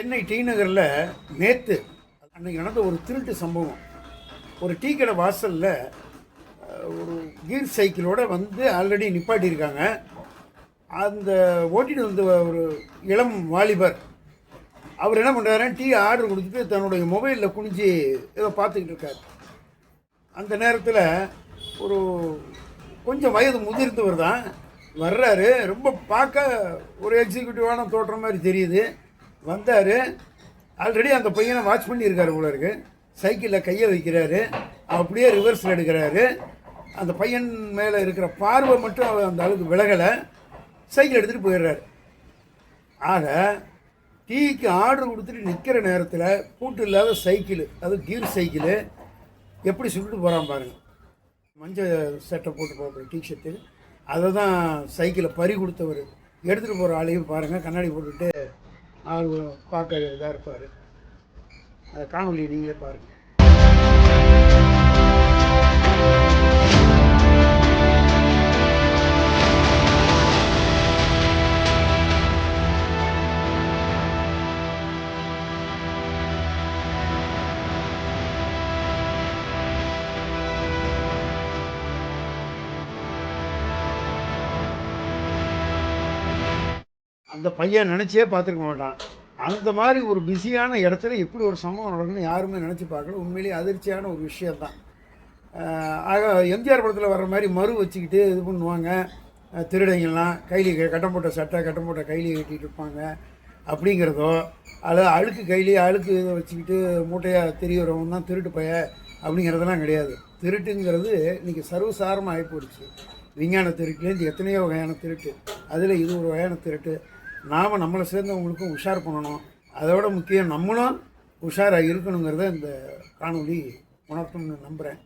Chennai D நகரில் நேற்று அன்னைக்கு நடந்த ஒரு திருட்டு சம்பவம். ஒரு டீ கடை வாசலில் ஒரு கீர் சைக்கிளோடு வந்து ஆல்ரெடி நிப்பாட்டியிருக்காங்க. அந்த ஓட்டிட்டு வந்த ஒரு இளம் வாலிபர் அவர் என்ன பண்ணுறாரு, டீ ஆர்டர் கொடுத்துட்டு தன்னுடைய மொபைலில் குனிஞ்சு ஏதோ பார்த்துக்கிட்டு இருக்கார். அந்த நேரத்தில் ஒரு கொஞ்சம் வயது முதிர்ந்தவர் தான் வர்றாரு. ரொம்ப பார்க்க ஒரு எக்ஸிக்யூட்டிவான தோற்றம் மாதிரி தெரியுது. வந்தார். ஆல்ரெடி அந்த பையனை வாட்ச் பண்ணியிருக்காரு போல இருக்கு. சைக்கிளில் கையை வைக்கிறாரு, அப்படியே ரிவர்ஸில் எடுக்கிறாரு. அந்த பையன் மேலே இருக்கிற பார்வை மட்டும் அந்த அளவுக்கு விலகலை. சைக்கிள் எடுத்துகிட்டு போயிடுறாரு. ஆக டீக்கு ஆர்டர் கொடுத்துட்டு நிற்கிற நேரத்தில் பூட்டு இல்லாத சைக்கிள், அது கீர் சைக்கிள், எப்படி சுட்டுட்டு போகிறான் பாருங்கள். மஞ்சள் சட்டை போட்டு போகிற டிஷர்ட்டு, அதை தான் சைக்கிளை பறி கொடுத்தவர் எடுத்துகிட்டு போகிற ஆளையும் பாருங்கள். கண்ணாடி போட்டுட்டு ஆள் பார்க்க இதாக இருப்பார். அதை காணொலி நீங்களே பாருங்கள். அந்த பையன் நினச்சே பார்த்துருக்க மாட்டான். அந்த மாதிரி ஒரு பிஸியான இடத்துல எப்படி ஒரு சம்பவம் நடக்குன்னு யாருமே நினச்சி பார்க்கல. உண்மையிலேயே அதிர்ச்சியான ஒரு விஷயந்தான். ஆக எம்ஜிஆர் படத்தில் வர்ற மாதிரி மறு வச்சுக்கிட்டு இது பண்ணுவாங்க திருடங்கள்லாம். கைலி கட்டம் போட்ட சட்டை, கட்டம் போட்ட கைலி கட்டிகிட்டு இருப்பாங்க அப்படிங்கிறதோ, அல்லது அழுக்கு கைலி அழுக்கு இதை வச்சுக்கிட்டு மூட்டையாக தெரியறவங்க தான் திருட்டு பைய அப்படிங்கிறதெல்லாம் கிடையாது. திருட்டுங்கிறது இன்றைக்கி சர்வசாரமாக ஆகி போயிடுச்சு. விஞ்ஞான திருட்டுலேருந்து எத்தனையோ வகையான திருட்டு, அதில் இது ஒரு வகையான திருட்டு. நாம் நம்மளை சேர்ந்தவங்களுக்கும் உஷார் பண்ணணும். அதோட முக்கியம் நம்மளும் உஷாராக இருக்கணுங்கிறத இந்த காணொலி உணர்த்தும்னு நம்புகிறேன்.